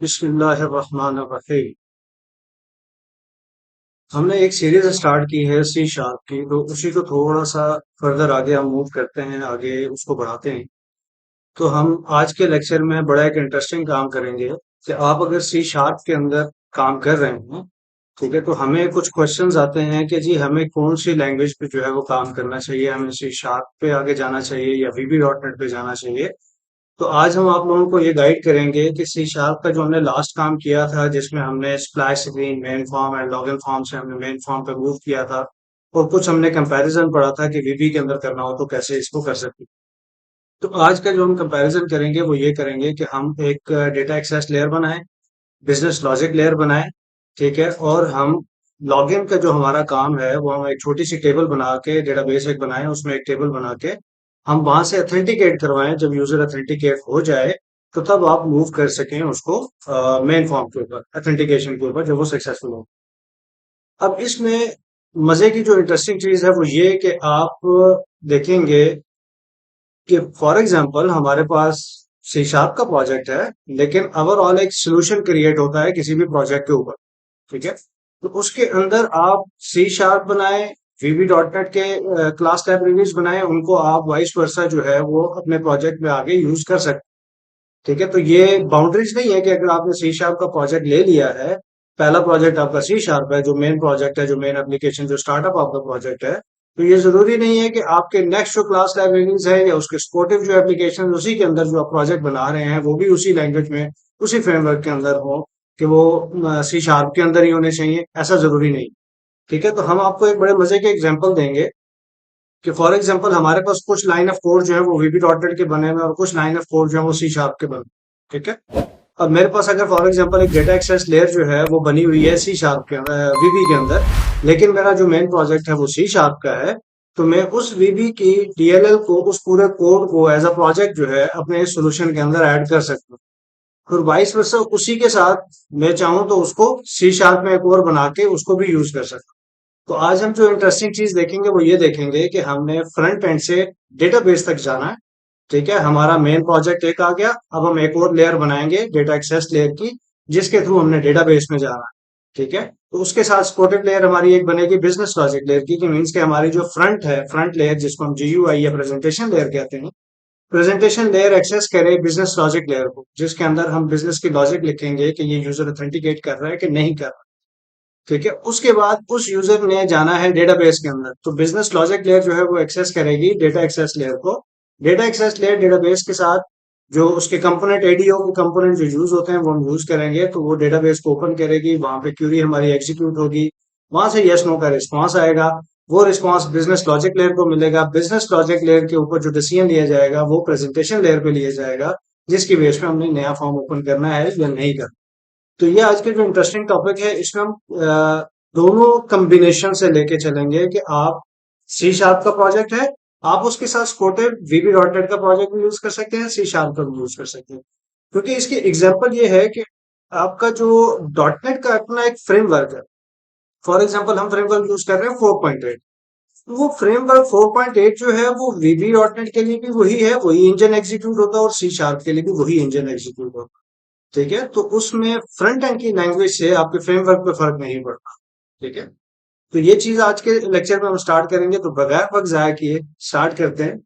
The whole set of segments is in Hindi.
बिस्मिल्लाहिर्रहमानिर्रहीम। हमने एक सीरीज स्टार्ट की है सी शार्प की, तो उसी को थोड़ा सा फर्दर आगे हम मूव करते हैं, आगे उसको बढ़ाते हैं। तो हम आज के लेक्चर में बड़ा एक इंटरेस्टिंग काम करेंगे कि आप अगर सी शार्प के अंदर काम कर रहे हैं, ठीक है, तो हमें कुछ क्वेश्चंस आते हैं कि जी हमें कौन सी लैंग्वेज पे जो है वो काम करना चाहिए, हमें सी शार्प पे आगे जाना चाहिए या वीबी डॉट नेट पे जाना चाहिए। तो आज हम आप लोगों को ये गाइड करेंगे कि सी शार्प का जो हमने लास्ट काम किया था, जिसमें हमने splash screen, main form and login form से हमने मेन फॉर्म पे मूव किया था, और कुछ हमने कंपैरिजन पढ़ा था कि वीबी के अंदर करना हो तो कैसे इसको कर सकते हैं। तो आज का जो हम कंपैरिजन करेंगे वो ये करेंगे कि हम एक डेटा एक्सेस लेयर बनाएं, बिजनेस लॉजिक लेयर बनाएं, ठीक है, और हम लॉगिन का जो हमारा काम है वो हम एक छोटी सी टेबल बना के, डेटाबेस एक बनाएं, उसमें एक टेबल बना के हम वहां से अथेंटिकेट करवाएं। जब यूजर अथेंटिकेट हो जाए तो तब आप मूव कर सकें उसको मेन फॉर्म के ऊपर, अथेंटिकेशन के ऊपर, जब वो सक्सेसफुल हो। अब इसमें मजे की जो इंटरेस्टिंग चीज है वो ये कि आप देखेंगे कि फॉर एग्जांपल हमारे पास सी शार्प का प्रोजेक्ट है, लेकिन ओवरऑल एक सोल्यूशन क्रिएट होता है किसी भी प्रोजेक्ट के ऊपर, ठीक है। तो उसके अंदर आप सी शार्प बनाए, वीबी डॉट नेट के क्लास लाइब्रेरीज बनाए, उनको आप वाइस वर्सा जो है वो अपने प्रोजेक्ट में आगे यूज कर सकते, ठीक है। तो ये बाउंड्रीज नहीं है कि अगर आपने सी शार्प का प्रोजेक्ट ले लिया है, पहला प्रोजेक्ट आपका सी शार्प है, जो मेन प्रोजेक्ट है, जो मेन एप्लीकेशन, जो स्टार्टअप आपका प्रोजेक्ट है, तो ये जरूरी नहीं है कि आपके नेक्स्ट जो क्लास लाइब्रेरीज है या उसके सपोर्टिव जो एप्लीकेशन उसी के अंदर जो आप प्रोजेक्ट बना रहे हैं वो भी उसी लैंग्वेज में, उसी फ्रेमवर्क के अंदर हो, कि वो सी शार्प के अंदर ही होने चाहिए, ऐसा जरूरी नहीं, ठीक है। तो हम आपको एक बड़े मजे के एग्जांपल देंगे कि फॉर एग्जांपल हमारे पास कुछ लाइन ऑफ कोड जो है वो वीबी डॉट नेट के बने हुए हैं और कुछ लाइन ऑफ कोड जो है वो सी शार्प के बने, ठीक है। अब मेरे पास अगर फॉर एग्जांपल एक डेटा एक्सेस लेयर जो है वो बनी हुई है सी शार्प के वीबी के अंदर, लेकिन मेरा जो मेन प्रोजेक्ट है वो सी शार्प का है, तो मैं उस वीबी की डीएलएल को, उस पूरे कोड को एज अ प्रोजेक्ट जो है अपने सोल्यूशन के अंदर ऐड कर सकता हूँ। फिर वाइस वर्सा उसी के साथ मैं चाहूँ तो उसको सी शार्प में एक और बना के उसको भी यूज कर सकता हूँ। तो आज हम जो इंटरेस्टिंग चीज देखेंगे वो ये देखेंगे कि हमने फ्रंट एंड से डेटाबेस तक जाना है, ठीक है। हमारा मेन प्रोजेक्ट एक आ गया, अब हम एक और लेयर बनाएंगे डेटा एक्सेस लेयर की, जिसके थ्रू हमने डेटाबेस में जाना है, ठीक है। तो उसके साथ सपोर्टेड लेयर हमारी एक बनेगी बिजनेस लॉजिक लेयर की, मीन्स के हमारी जो फ्रंट है, फ्रंट लेयर जिसको हम जीयूआई या प्रेजेंटेशन लेयर कहते हैं, प्रेजेंटेशन लेयर एक्सेस करे बिजनेस लॉजिक लेयर को, जिसके अंदर हम बिजनेस की लॉजिक लिखेंगे कि ये यूजर ऑथेंटिकेट कर रहा है कि नहीं कर रहा, ठीक है। उसके बाद उस यूजर ने जाना है डेटाबेस के अंदर, तो बिजनेस लॉजिक लेयर जो है वो एक्सेस करेगी डेटा एक्सेस लेयर को। डेटा एक्सेस लेयर डेटाबेस के साथ जो उसके कंपोनेंट, एडीओ के कंपोनेंट जो यूज होते हैं वो हम यूज करेंगे, तो वो डेटाबेस को ओपन करेगी, वहां पे क्यूरी हमारी एग्जीक्यूट होगी, वहां से यस नो का रिस्पॉन्स आएगा। वो रिस्पॉन्स बिजनेस लॉजिक लेयर को मिलेगा, बिजनेस लॉजिक लेयर के ऊपर जो डिसीजन लिया जाएगा वो प्रेजेंटेशन लेयर पे लिया जाएगा, जिसकी बेस पे हमने नया फॉर्म ओपन करना है या नहीं करना। तो ये आज के जो इंटरेस्टिंग टॉपिक है, इसमें हम दोनों कम्बिनेशन से लेके चलेंगे कि आप सी शार्प का प्रोजेक्ट है, आप उसके साथ सपोर्टेड वीबी डॉट नेट का प्रोजेक्ट भी यूज कर सकते हैं, सी शार्प का भी यूज कर सकते हैं। क्योंकि इसकी एग्जांपल ये है कि आपका जो डॉट नेट का अपना एक फ्रेमवर्क है, फॉर एग्जांपल हम फ्रेमवर्क यूज कर रहे हैं 4.8, वो फ्रेमवर्क 4.8 जो है वो वीबी डॉट नेट के लिए भी वही है, वही इंजन एग्जीक्यूट होता है, और सी शार्प के लिए भी वही इंजन एग्जीक्यूट होता है, ठीक है। तो उसमें फ्रंट एंड की लैंग्वेज से आपके फ्रेमवर्क पे फर्क नहीं पड़ता, ठीक है। तो ये चीज आज के लेक्चर में हम स्टार्ट करेंगे, तो बगैर वक्त जाया किए स्टार्ट करते हैं।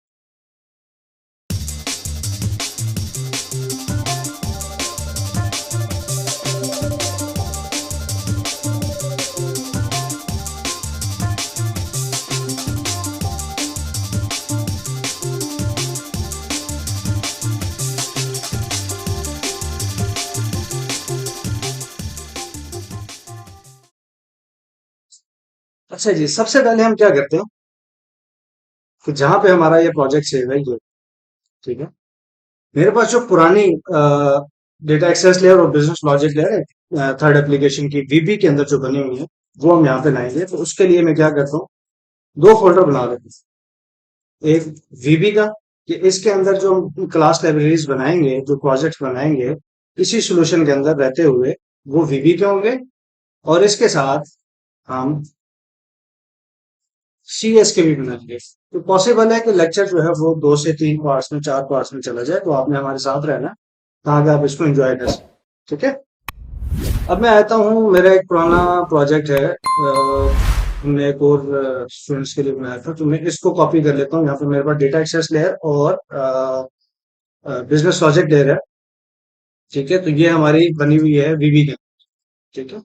अच्छा जी, सबसे पहले हम क्या करते हैं कि जहां पे हमारा ये प्रोजेक्ट सेव है ये, ठीक है, मेरे पास जो पुरानी डेटा एक्सेस लेयर और बिजनेस लॉजिक लेयर है थर्ड एप्लीकेशन की वीबी के अंदर जो बनी हुई है, वो हम यहाँ पे लाएंगे। तो उसके लिए मैं क्या करता हूँ, दो फोल्डर बना देता हूँ। एक वीबी का, कि इसके अंदर जो हम क्लास लाइब्रेरीज बनाएंगे, जो प्रोजेक्ट्स बनाएंगे इसी सोल्यूशन के अंदर रहते हुए, वो वीबी के होंगे। और इसके साथ हम सीएस के भी बनाएंगे। तो पॉसिबल है कि लेक्चर जो है वो 2 से 3 पार्ट्स में, 4 पार्ट्स में चला जाए, तो आपने हमारे साथ रहना ताकि आप इसको एंजॉय कर सकें, ठीक है। अब मैं आता हूँ, मेरा एक पुराना प्रोजेक्ट है, हमने एक और स्टूडेंट्स के लिए बनाया था, तो मैं इसको कॉपी कर लेता हूँ। यहाँ पे मेरे पास डेटा एक्सेस लेयर और बिजनेस लॉजिक लेयर है। ठीक है, तो ये हमारी बनी हुई है वीबी के अंदर। ठीक है,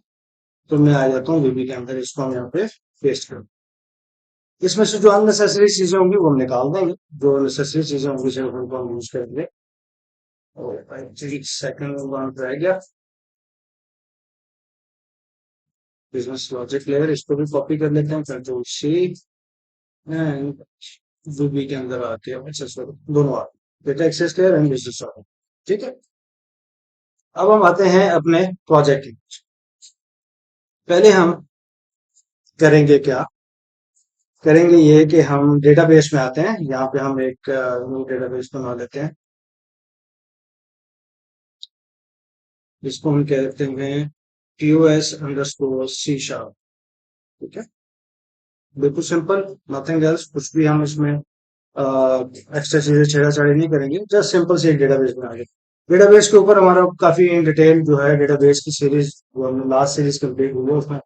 तो मैं आ जाता हूँ वीबी के अंदर, इसको हम यहाँ पे पेस्ट कर, इसमें से जो अननेसेसरी चीजें होंगी वो हम निकाल देंगे, जो नेसेसरी चीजें होंगी सिर्फ उनको हम यूज करेंगे। और एक्चुअली सेकंड वन रह गया, बिजनेस लॉजिक लेयर, इसको भी कॉपी कर लेते हैं, कंट्रोल सी एंड वीबी के अंदर आते हैं। अच्छा सॉरी, दोनों आते, data access layer and business logic. ठीक है, अब हम आते हैं अपने प्रोजेक्ट की। पहले हम करेंगे क्या, करेंगे ये कि हम डेटाबेस में आते हैं। यहाँ पे हम एक न्यू डेटाबेस बना लेते हैं, जिसको हम कहते हैं POS_C#। ठीक है, बिल्कुल सिंपल, नथिंग एल्स, कुछ भी हम इसमें एक्स्ट्रा चीजें छेड़ाछाड़ी नहीं करेंगे, जस्ट सिंपल से एक डेटाबेस बनाएंगे। डेटाबेस के ऊपर हमारा काफी इन डिटेल जो है डेटाबेस की सीरीज, जो हमने लास्ट सीरीज कंप्लीट हुई है उसमें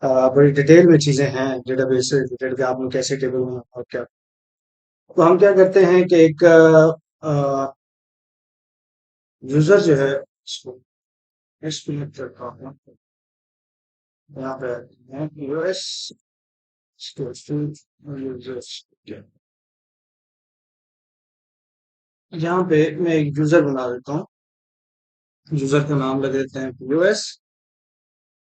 बड़ी डिटेल में चीजें हैं डेटाबेस से रिलेटेड, कि आपने कैसे टेबल बनाना और क्या। तो हम क्या करते हैं कि एक यूजर जो है, इसको इस मिनट करता हूँ, यहाँ पे आते हैं यूएस यूजर्स। यहाँ पे मैं एक यूजर बना देता हूँ, यूजर का नाम लग देते हैं POS,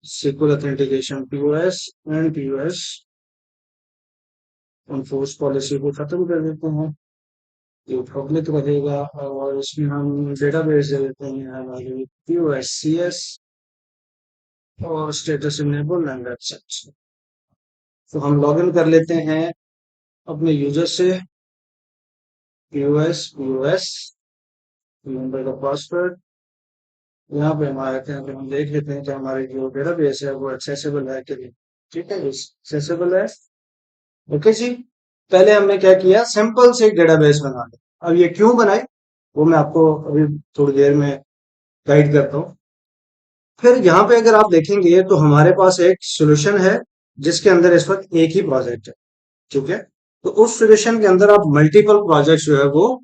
secure authentication POS and POS enforce policy को खत्म कर देते हैं, ये पब्लिक रहेगा। और इसमें हम डेटाबेस दे देते हैं हमारी POSCS और स्टेटस इनेबल एंड एक्सेप्ट। तो हम लॉगिन कर लेते हैं अपने यूजर से, POS नंबर का पासवर्ड। यहाँ पे हम आते हैं तो हम देख लेते हैं कि हमारी जो डेटाबेस है वो एक्सेसिबल है कि नहीं। ठीक है, एक्सेसिबल है। ओके जी, पहले हमने क्या किया, सिंपल से एक डेटाबेस बना लिया। अब ये क्यों बनाए वो मैं आपको अभी थोड़ी देर में गाइड करता हूँ। फिर यहाँ पे अगर आप देखेंगे तो हमारे पास एक सॉल्यूशन है, जिसके अंदर इस वक्त एक ही प्रोजेक्ट है। ठीक है, तो उस सॉल्यूशन के अंदर आप मल्टीपल प्रोजेक्ट जो है वो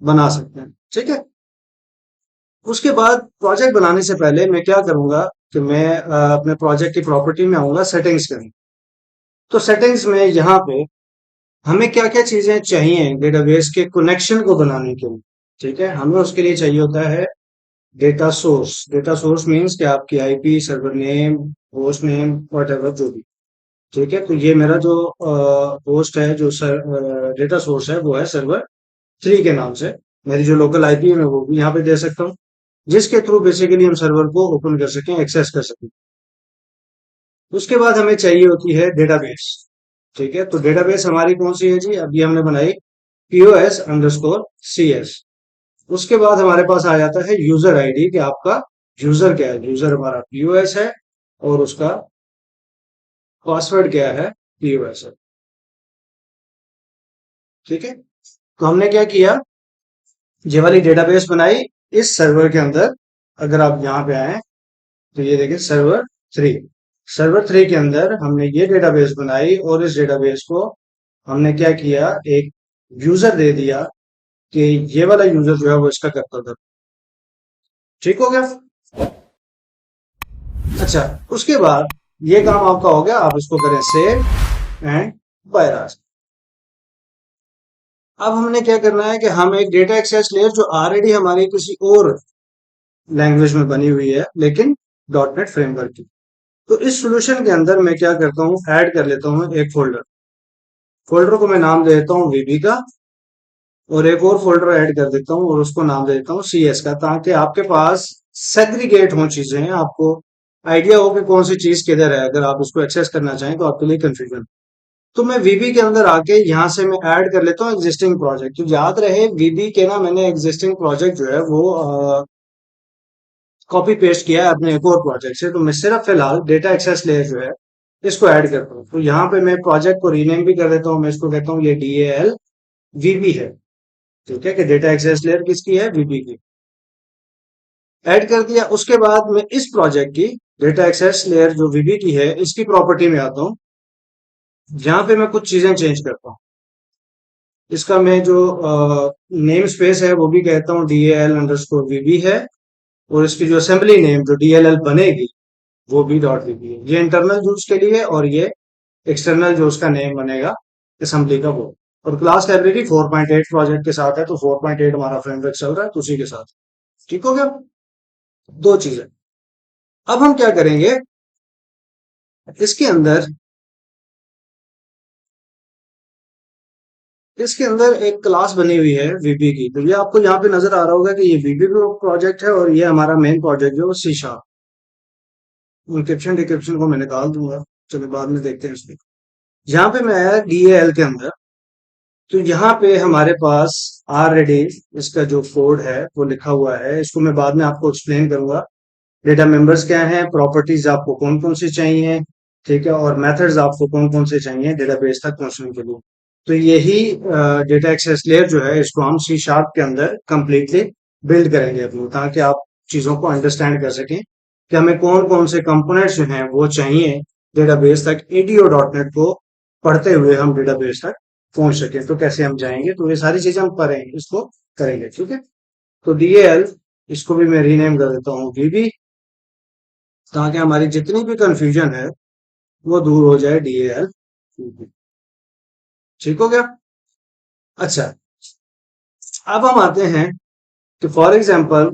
बना सकते हैं। ठीक है, उसके बाद प्रोजेक्ट बनाने से पहले मैं क्या करूंगा कि मैं अपने प्रोजेक्ट की प्रॉपर्टी में आऊंगा, सेटिंग्स करूंगा। तो सेटिंग्स में यहाँ पे हमें क्या क्या चीजें चाहिए डेटाबेस के कनेक्शन को बनाने के लिए। ठीक है, हमें उसके लिए चाहिए होता है data source. Data source means कि आपकी IP, server name, host name, what जो भी। ठीक है, तो ये मेरा जो होस्ट है, जो डेटा सोर्स है, वो है सर्वर 3 के नाम से। मेरी जो लोकल आईपी है मैं वो भी यहाँ पे दे सकता हूँ, जिसके थ्रू बेसिकली हम सर्वर को ओपन कर सकें, एक्सेस कर सकें। उसके बाद हमें चाहिए होती है डेटाबेस। ठीक है, तो डेटाबेस हमारी कौन सी है जी, अभी हमने बनाई POS_CS। उसके बाद हमारे पास आ जाता है यूजर आईडी, कि आपका यूजर क्या है। यूजर हमारा POS है और उसका पासवर्ड क्या है, POS है। ठीक है, तो हमने क्या किया, ये वाली डेटाबेस बनाई इस सर्वर के अंदर। अगर आप यहाँ पे आए तो ये देखिए सर्वर 3, सर्वर 3 के अंदर हमने ये डेटाबेस बनाई, और इस डेटाबेस को हमने क्या किया, एक यूजर दे दिया कि ये वाला यूजर जो है वो इसका करता था। ठीक हो गया। अच्छा, उसके बाद ये काम आपका हो गया, आप इसको करें सेव एंड बाय। अब हमने क्या करना है कि हम एक डेटा एक्सेस लेयर जो ऑलरेडी हमारी किसी और लैंग्वेज में बनी हुई है, लेकिन डॉटनेट फ्रेमवर्क की, तो इस सॉल्यूशन के अंदर मैं क्या करता हूँ, ऐड कर लेता हूँ एक फोल्डर। फोल्डर को मैं नाम दे देता हूँ वीबी का, और एक और फोल्डर ऐड कर देता हूँ और उसको नाम दे देता हूँ CS का, ताकि आपके पास सेग्रीगेट हो चीजें, आपको आइडिया हो कि कौन सी चीज किधर है। अगर आप उसको एक्सेस करना चाहें तो आपके लिए कंफ्यूजन। तो मैं वीबी के अंदर आके यहाँ से मैं ऐड कर लेता हूँ एग्जिस्टिंग प्रोजेक्ट। तो याद रहे वीबी के ना, मैंने एग्जिस्टिंग प्रोजेक्ट जो है वो कॉपी पेस्ट किया है अपने एक और प्रोजेक्ट से। तो मैं सिर्फ फिलहाल डेटा एक्सेस लेयर जो है इसको ऐड करता हूँ। तो यहाँ पे मैं प्रोजेक्ट को रीनेम भी कर देता हूँ, मैं इसको कहता हूँ ये DAL वीबी है। ठीक है, कि डेटा एक्सेस लेयर किसकी है, वीबी की। ऐड कर दिया। उसके बाद मैं इस प्रोजेक्ट की डेटा एक्सेस लेयर जो वीबी की है इसकी प्रॉपर्टी में आता हूँ, जहां पे मैं कुछ चीजें चेंज करता हूँ। इसका मैं जो नेम स्पेस है वो भी कहता हूँ DAL_VB है, और इसकी जो असेंबली नेम जो DLL बनेगी वो भी डॉट वीबी है। ये इंटरनल यूज के लिए, और ये एक्सटर्नल जो उसका नेम बनेगा असेंबली का वो। और क्लास लाइब्रेरी 4.8 प्रोजेक्ट के साथ है, तो 4.8 हमारा फ्रेमवर्क चल रहा है तो उसी के साथ। ठीक हो गया? दो चीजें। अब हम क्या करेंगे, इसके अंदर इसके अंदर एक क्लास बनी हुई है वीबी की। तो ये आपको यहाँ पे नजर आ रहा होगा कि ये वीबी प्रोजेक्ट है, और ये हमारा मेन प्रोजेक्ट जो सी शार्प। इंक्रिप्शन डिक्रिप्शन को मैं निकाल दूंगा, चलो बाद में देखते हैं इसमें। यहाँ पे मैं आया DAL के अंदर, तो यहाँ पे हमारे पास ऑलरेडी इसका जो कोड है वो लिखा हुआ है। इसको मैं बाद में आपको एक्सप्लेन करूंगा। डेटा मेंबर्स क्या हैं, प्रॉपर्टीज आपको कौन कौन सी चाहिए, ठीक है, और मेथड्स आपको कौन कौन से चाहिए डेटाबेस तक पहुंचने के लिए। तो यही डेटा एक्सेस लेयर जो है इसको हम सी शार्प के अंदर कंप्लीटली बिल्ड करेंगे अपनी, ताकि आप चीजों को अंडरस्टैंड कर सकें कि हमें कौन कौन से कंपोनेंट्स जो हैं वो चाहिए डेटाबेस तक। एडीओ डॉट नेट को पढ़ते हुए हम डेटाबेस तक पहुंच सके, तो कैसे हम जाएंगे, तो ये सारी चीजें हम करेंगे, इसको करेंगे। ठीक है, तो DAL, इसको भी मैं रीनेम कर देता हूँ VB, ताकि हमारी जितनी भी कंफ्यूजन है वो दूर हो जाए। DAL, ठीक हो गया? अच्छा, अब हम आते हैं कि फॉर एग्जांपल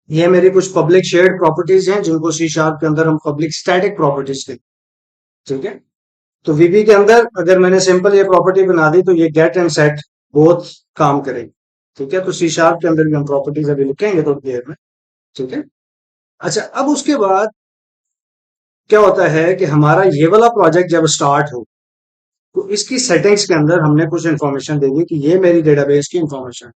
ये मेरी कुछ पब्लिक शेयर्ड प्रॉपर्टीज हैं जिनको सी शार्प के अंदर हम पब्लिक स्टैटिक प्रॉपर्टीज कहते हैं। ठीक है, तो VB के अंदर अगर मैंने सिंपल ये प्रॉपर्टी बना दी तो ये गेट एंड सेट बोथ काम करेगी। ठीक है, तो सी शार्प के अंदर भी हम प्रॉपर्टीज अभी लिखेंगे थोड़ी देर में। ठीक है, अच्छा, अब उसके बाद क्या होता है कि हमारा ये वाला प्रोजेक्ट जब स्टार्ट हो, तो इसकी सेटिंग्स के अंदर हमने कुछ इन्फॉर्मेशन दे दी कि ये मेरी डेटाबेस की इंफॉर्मेशन है।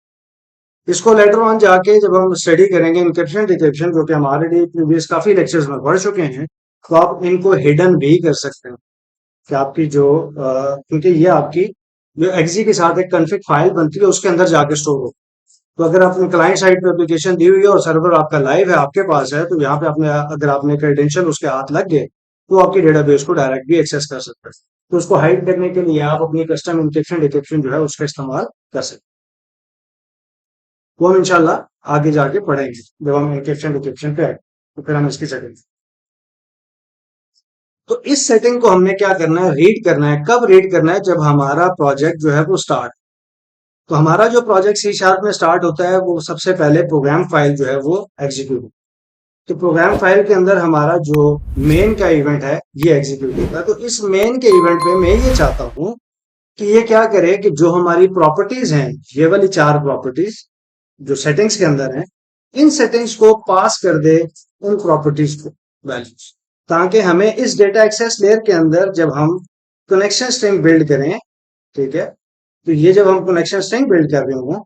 इसको लेटर ऑन जाके जब हम स्टडी करेंगे इंक्रिप्शन डिक्रिप्शन, जो कि हम ऑलरेडी प्रीवियस काफी लेक्चर्स में पढ़ चुके हैं, तो आप इनको हिडन भी कर सकते हैं कि आपकी जो क्योंकि ये आपकी जो एक्जी के साथ एक कॉन्फ़िग फाइल बनती है उसके अंदर जाके स्टोर हो। तो अगर आपने क्लाइंट साइड पे एप्लीकेशन दी हुई है और सर्वर आपका लाइव है, आपके पास है, तो यहाँ पे आपने अगर आपने क्रेडेंशियल उसके हाथ लग गए तो आपकी डेटाबेस को डायरेक्ट भी एक्सेस कर सकते हैं। तो उसको हाइड करने के लिए आप अपनी कस्टम इंक्रिप्शन डिक्रिप्शन जो है उसका इस्तेमाल कर सकते हैं। वो हम इंशाल्लाह आगे जाके पढ़ेंगे जब हम इंक्रिप्शन डिक्रिप्शन पे आए, तो फिर हम इसकी सेटिंग। तो इस सेटिंग को हमने क्या करना है, रीड करना है। कब रीड करना है? जब हमारा प्रोजेक्ट जो है वो स्टार्ट। तो हमारा जो प्रोजेक्ट सी शार्प में स्टार्ट होता है वो सबसे पहले प्रोग्राम फाइल जो है वो एग्जीक्यूट। तो प्रोग्राम फाइल के अंदर हमारा जो मेन का इवेंट है ये एग्जीक्यूट होता है। तो इस मेन के इवेंट में मैं ये चाहता हूं कि ये क्या करे कि जो हमारी प्रॉपर्टीज हैं, ये वाली चार प्रॉपर्टीज जो सेटिंग्स के अंदर हैं, इन सेटिंग्स को पास कर दे उन प्रॉपर्टीज को वैल्यूज, ताकि हमें इस डेटा एक्सेस लेयर के अंदर जब हम कनेक्शन स्ट्रिंग बिल्ड करें, ठीक है, तो ये जब हम कनेक्शन स्ट्रिंग बिल्ड कर रहे हों,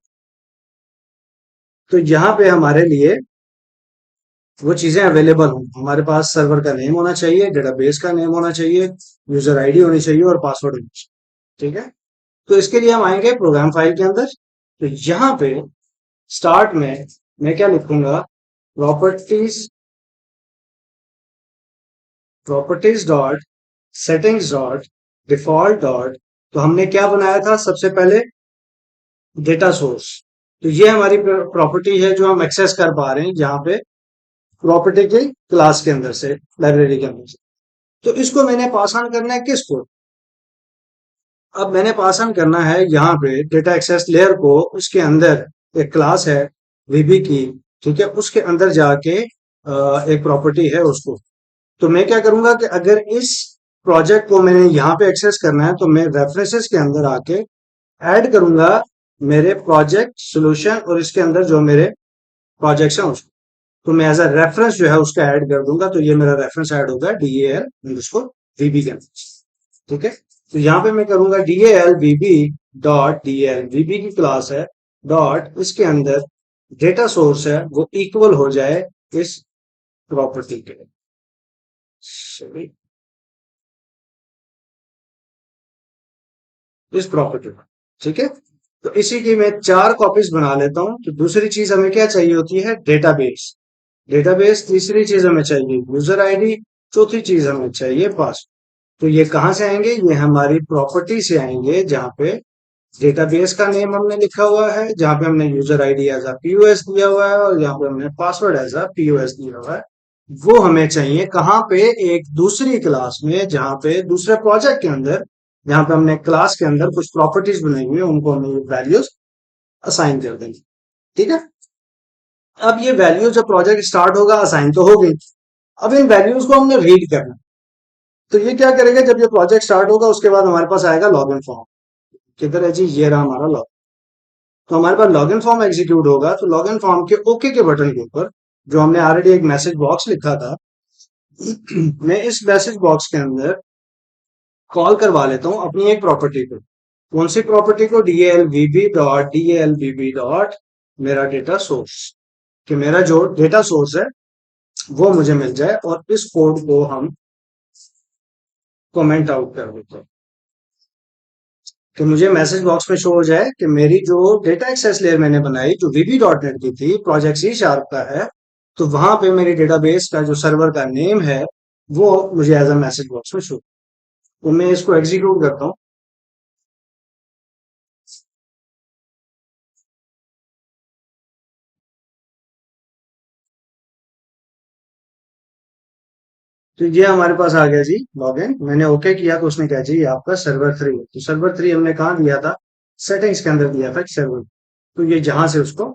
तो यहाँ पे हमारे लिए वो चीजें अवेलेबल हों। हमारे पास सर्वर का नेम होना चाहिए, डेटाबेस का नेम होना चाहिए, यूजर आईडी होनी चाहिए और पासवर्ड होना चाहिए। ठीक है, तो इसके लिए हम आएंगे प्रोग्राम फाइल के अंदर। तो यहाँ पे स्टार्ट में मैं क्या लिखूंगा, properties properties dot settings dot default dot. तो हमने क्या बनाया था सबसे पहले, डेटा सोर्स। तो ये हमारी प्रॉपर्टी है जो हम एक्सेस कर पा रहे हैं यहाँ पे प्रॉपर्टी के क्लास के अंदर से, लाइब्रेरी के अंदर से। तो इसको मैंने पास ऑन करना है किसको? अब मैंने पास ऑन करना है यहाँ पे डेटा एक्सेस लेयर को। उसके अंदर एक क्लास है वीबी की, ठीक है, उसके अंदर जाके एक प्रॉपर्टी है उसको। तो मैं क्या करूंगा कि अगर इस प्रोजेक्ट को मैंने यहाँ पे एक्सेस करना है, तो मैं रेफरेंसेस के अंदर आके ऐड करूंगा मेरे प्रोजेक्ट सोल्यूशन, और इसके अंदर जो मेरे प्रोजेक्ट्स हैं उसको, तो मैं एज अ रेफरेंस जो है उसका ऐड कर दूंगा। तो ये मेरा रेफरेंस ऐड होगा DAL_VB के अंदर। ठीक है, तो यहाँ पे मैं करूंगा DAL_VB डॉट DAL_VB की क्लास है डॉट, इसके अंदर डेटा सोर्स है वो इक्वल हो जाए इस प्रॉपर्टी के। सॉरी, इस प्रॉपर्टी में। ठीक है, तो इसी की मैं चार कॉपीज बना लेता हूं। तो दूसरी चीज हमें क्या चाहिए होती है, डेटाबेस। डेटाबेस तीसरी चीज हमें चाहिए यूजर आईडी, चौथी चीज हमें चाहिए पासवर्ड। तो ये कहाँ से आएंगे? ये हमारी प्रॉपर्टी से आएंगे, जहाँ पे डेटाबेस का नेम हमने लिखा हुआ है, जहाँ पे हमने user ID as a POS दिया हुआ है, और यहाँ पे हमने पासवर्ड एज अ पीओएस दिया हुआ है। वो हमें चाहिए कहाँ पे? एक दूसरी क्लास में, जहाँ पे दूसरे प्रोजेक्ट के अंदर, जहाँ पे हमने क्लास के अंदर कुछ प्रॉपर्टीज बनाई हुई है, उनको हमें वैल्यूज असाइन कर देंगे। ठीक है। अब ये वैल्यू जब प्रोजेक्ट स्टार्ट होगा, असाइन तो हो गई। अब इन वैल्यूज को हमने रीड करना। तो ये क्या करेगा? जब ये प्रोजेक्ट स्टार्ट होगा, उसके बाद हमारे पास आएगा लॉगिन फॉर्म। किधर है जी? ये रहा हमारा लॉग। तो हमारे पास लॉगिन फॉर्म एग्जीक्यूट होगा, तो लॉगिन फॉर्म के ओके के बटन के ऊपर, जो हमने ऑलरेडी एक मैसेज बॉक्स लिखा था, मैं इस मैसेज बॉक्स के अंदर कॉल करवा लेता हूँ अपनी एक प्रॉपर्टी को। कौन सी प्रॉपर्टी को? DALVB.DALVB. मेरा डेटा सोर्स, कि मेरा जो डेटा सोर्स है वो मुझे मिल जाए, और इस कोड को हम कमेंट आउट कर देते हैं, कि मुझे मैसेज बॉक्स में शो हो जाए कि मेरी जो डेटा एक्सेस लेयर मैंने बनाई, जो VB.NET की थी, प्रोजेक्ट सी शार्प का है, तो वहां पे मेरी डेटाबेस का जो सर्वर का नेम है, वो मुझे एज अ मैसेज बॉक्स में शो। तो मैं इसको एग्जीक्यूट करता हूँ। तो ये हमारे पास आ गया जी लॉगिन। मैंने ओके किया तो उसने कहा जी आपका सर्वर 3 है। तो सर्वर 3 हमने कहाँ दिया था? सेटिंग्स के अंदर दिया था सर्वर। तो ये जहां से उसको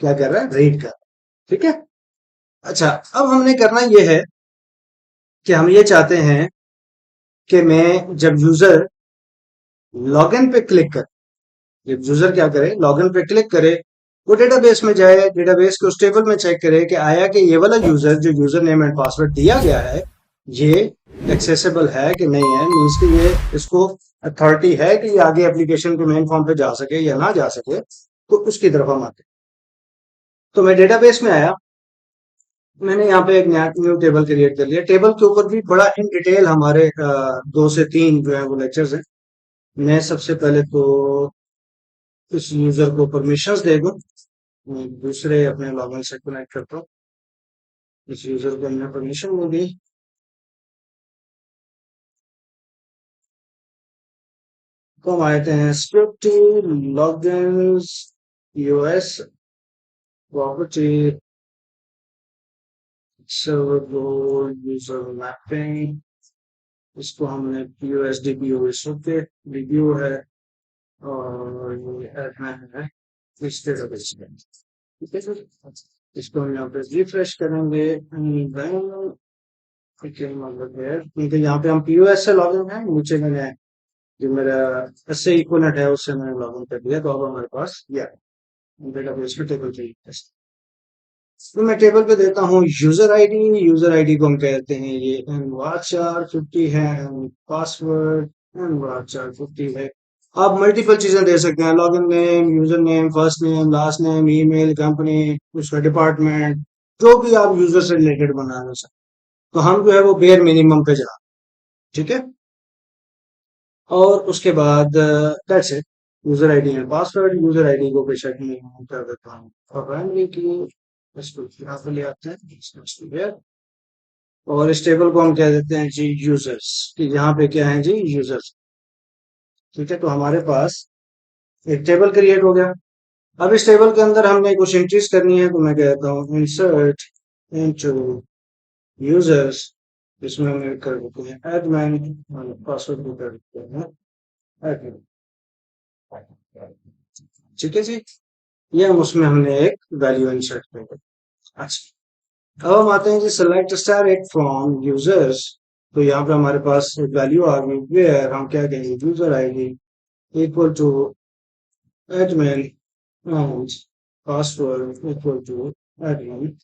क्या कर रहा है? रीड कर रहा है। ठीक है। अच्छा, अब हमने करना ये है कि हम ये चाहते हैं कि मैं जब यूजर लॉगिन पे क्लिक करे, जब यूजर क्या करे? लॉगिन पे क्लिक करे, वो डेटाबेस में जाए, डेटाबेस के उस टेबल में चेक करे कि आया कि ये वाला यूजर जो यूजर नेम एंड पासवर्ड दिया गया है, ये एक्सेसिबल है कि नहीं है, मीन्स कि ये इसको अथॉरिटी है कि ये आगे एप्लीकेशन के मेन फॉर्म पे जा सके या ना जा सके। तो उसकी तरफ हम आते हैं। तो मैं डेटाबेस में आया, मैंने यहाँ पे एक नया न्यू टेबल क्रिएट कर लिया। टेबल के ऊपर भी बड़ा इन डिटेल हमारे 2 से 3 जो है वो लेक्चर्स हैं। मैं सबसे पहले तो इस यूजर को परमिशंस दे दूं। मैं दूसरे अपने लॉगिन से कनेक्ट करता हूँ। इस यूजर को हमने परमिशन दे दी। तो हम आते हैं script, login, US, property, server role, user mapping. इसको हमने POSDBOS पे रिव्यू है, और ये एडमिन है इस डेटाबेस में। ठीक है सर। इसको हम यहाँ पे रिफ्रेश करेंगे, ठीक है, मतलब है क्योंकि यहाँ पे हम POS से लॉगिन है, नीचे मैंने जो मेरा एसए इक्वलेंट है उससे मैंने लॉगिन कर दिया, तो अब हमारे पास ये डेटाबेस में टेबल चाहिए। तो मैं टेबल पे देता हूँ यूजर आईडी। यूजर आईडी को हम कहते हैं ये nvar50 है, पासवर्ड nvar50 है। आप मल्टीपल चीजें दे सकते हैं, login name, user name, first name, last name, email, company, उसका डिपार्टमेंट, जो भी आप यूजर से रिलेटेड बनाना चाहें। तो हम जो है वो बेयर मिनिमम पे जा। ठीक है। और उसके बाद that's it. User ID and password. User ID को बेशक मैं कर देता हूँ और प्राइमरी की, इसको यहाँ पे ले आते हैं, इसको here। और इस टेबल को हम कह देते हैं जी यूजर्स, कि यहाँ पे क्या है जी? यूजर्स। ठीक है। तो हमारे पास एक टेबल क्रिएट हो गया। अब इस टेबल के अंदर हमने कुछ एंट्रीज करनी है, तो मैं कहता हूँ इंसर्ट इनटू यूजर्स। इसमें हम कर देते हैं एडमिन, पासवर्ड को कर देते हैं एडमिन। ठीक है जी। ये हम उसमें हमने एक वैल्यू इंसर्ट कर दी। अच्छा, अब हम आते हैं जी सेलेक्ट स्टार एक फ्रॉम यूजर्स। तो यहाँ पे हमारे पास एक वैल्यू आ गई, वेयर हम क्या कहेंगे? User ID equal to admin and password equal to admin.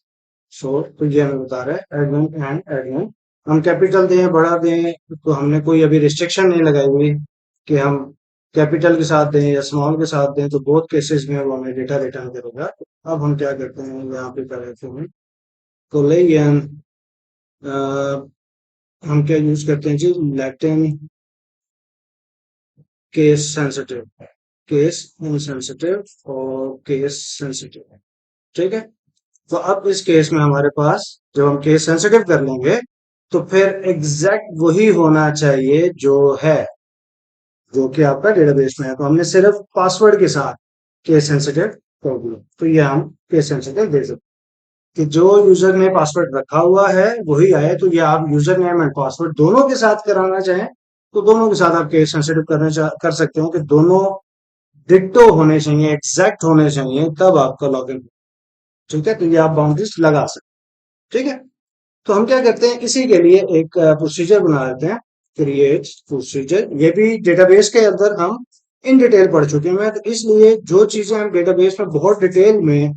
So तो ये हमें बता रहा है एडमिन एंड एडमिन। हम कैपिटल दें, बड़ा दें, तो हमने कोई अभी रिस्ट्रिक्शन नहीं लगाई हुई कि हम कैपिटल के साथ दें या स्मॉल के साथ दें, तो बहुत केसेस में वो हमें डेटा रिटर्न करेगा। अब हम क्या करते हैं, यहाँ पे कर देते हैं कोलेन। हम क्या यूज करते हैं जी? Latin case sensitive, case insensitive और केस सेंसिटिव। ठीक है। तो अब इस केस में हमारे पास जब हम केस सेंसिटिव कर लेंगे तो फिर एग्जैक्ट वही होना चाहिए जो है, जो कि आपका डेटाबेस में है। तो हमने सिर्फ पासवर्ड के साथ केस सेंसिटिव कर दिया, तो ये हम केस सेंसिटिव दे सकते हैं कि जो यूजर ने पासवर्ड रखा हुआ है वही आए। तो ये आप यूजर नेम एंड पासवर्ड दोनों के साथ कराना चाहें तो दोनों के साथ आप केस सेंसिटिव कर सकते हो कि दोनों डिट्टो होने चाहिए, एग्जैक्ट होने चाहिए, तब आपका लॉगिन। ठीक है, तो ये आप बाउंड्रीज लगा सकते हैं। ठीक है, तो हम क्या करते हैं, इसी के लिए एक प्रोसीजर बना लेते हैं, क्रिएट प्रोसीजर। ये भी डेटाबेस के अंदर हम इन डिटेल पढ़ चुके हैं, तो इसलिए जो चीजें हम डेटाबेस में बहुत डिटेल में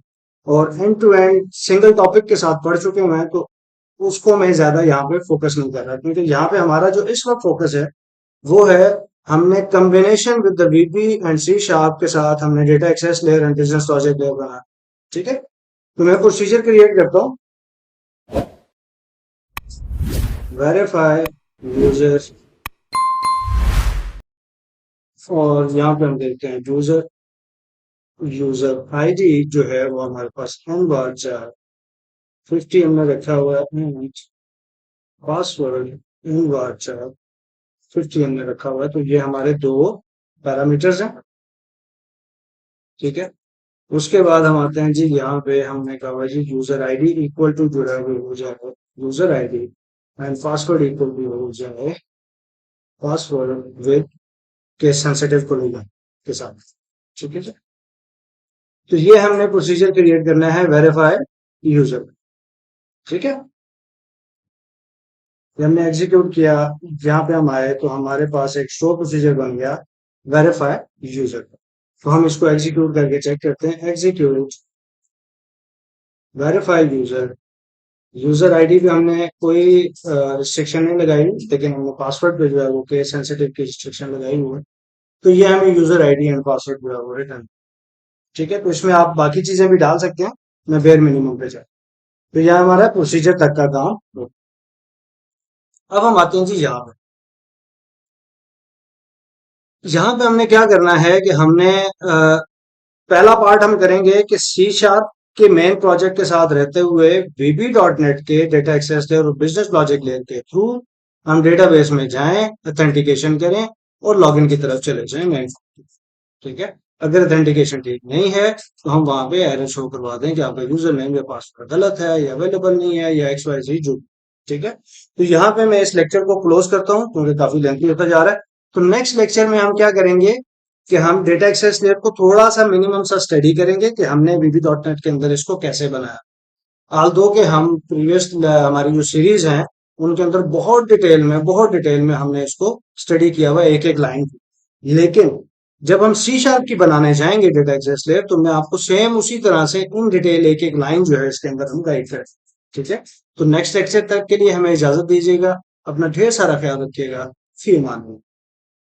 और end to end single topic के साथ पढ़ चुके हुए हैं, तो उसको मैं ज्यादा यहाँ पे फोकस नहीं कर रहा, क्योंकि यहाँ पे हमारा जो इस वक्त फोकस है वो है, हमने combination with the VB and C sharp के साथ हमने data access layer and business logic layer बना। ठीक है, तो मैं प्रोसीजर क्रिएट करता हूँ, वेरीफाई यूजर, और यहाँ पे हम देखते हैं यूजर, यूजर आईडी जो है वो हमारे पास एन बार 450 हमने रखा हुआ है, पासवर्ड एन बार 450 हमने रखा हुआ है। तो ये हमारे दो पैरामीटर्स हैं। ठीक है, उसके बाद हम आते हैं जी, यहाँ पे हमने कहा हुआ है जी यूजर आईडी इक्वल टू जो है वो हो जाए user ID and password equal to हो जाए password with case sensitive colon के साथ। ठीक है, तो ये हमने प्रोसीजर क्रिएट करना है वेरीफाई यूजर। ठीक है, ये हमने एग्जीक्यूट किया, यहाँ पे हम आए तो हमारे पास एक स्टोर प्रोसीजर बन गया वेरीफाई यूजर। तो हम इसको एग्जीक्यूट करके चेक करते हैं, execute verify user. User ID पे हमने कोई रिस्ट्रिक्शन नहीं लगाई, लेकिन हमने पासवर्ड पे जो है वो केस सेंसिटिव की रिस्ट्रिक्शन लगाई हुई है। तो ये हमें यूजर आईडी एंड पासवर्ड जो है वो रिटर्न। ठीक है, तो इसमें आप बाकी चीजें भी डाल सकते हैं, मैं बेयर मिनिमम पे जाए। तो यह हमारा प्रोसीजर तक का काम हो। अब हम आते हैं जी यहाँ पे, यहाँ पे हमने क्या करना है कि हमने पहला पार्ट हम करेंगे कि सी शार्प के मेन प्रोजेक्ट के साथ रहते हुए वीबी डॉट नेट के डेटा एक्सेस लेयर और बिजनेस लॉजिक लेयर के थ्रू हम डेटाबेस में जाएं, ऑथेंटिकेशन करें और लॉगिन की तरफ चले जाएं मेन। ठीक है, अगर ऑथेंटिकेशन ठीक नहीं है तो हम वहां पे एरर शो करवा दें कि आपका यूजर नेम या पासवर्ड गलत है या अवेलेबल नहीं है या एक्स वाई जी जो। ठीक है, तो यहाँ पे मैं इस लेक्चर को क्लोज करता हूँ क्योंकि काफी लेंथी होता जा रहा है। तो नेक्स्ट लेक्चर में हम क्या करेंगे कि हम डेटा एक्सेस लेयर को थोड़ा सा मिनिमम सा स्टडी करेंगे कि हमने वीबी डॉट नेट के अंदर इसको कैसे बनाया। आल दो के हम प्रीवियस हमारी जो सीरीज हैं उनके अंदर बहुत डिटेल में हमने इसको स्टडी किया हुआ एक एक लाइन की। लेकिन जब हम सी शार्प की बनाने जाएंगे डेटा एक्सेस लेयर, तो मैं आपको सेम उसी तरह से इन डिटेल एक एक लाइन जो है इसके अंदर हम गाइड करें। ठीक है, तो नेक्स्ट लेक्चर तक के लिए हमें इजाजत दीजिएगा, अपना ढेर सारा ख्याल रखिएगा। फी अमान।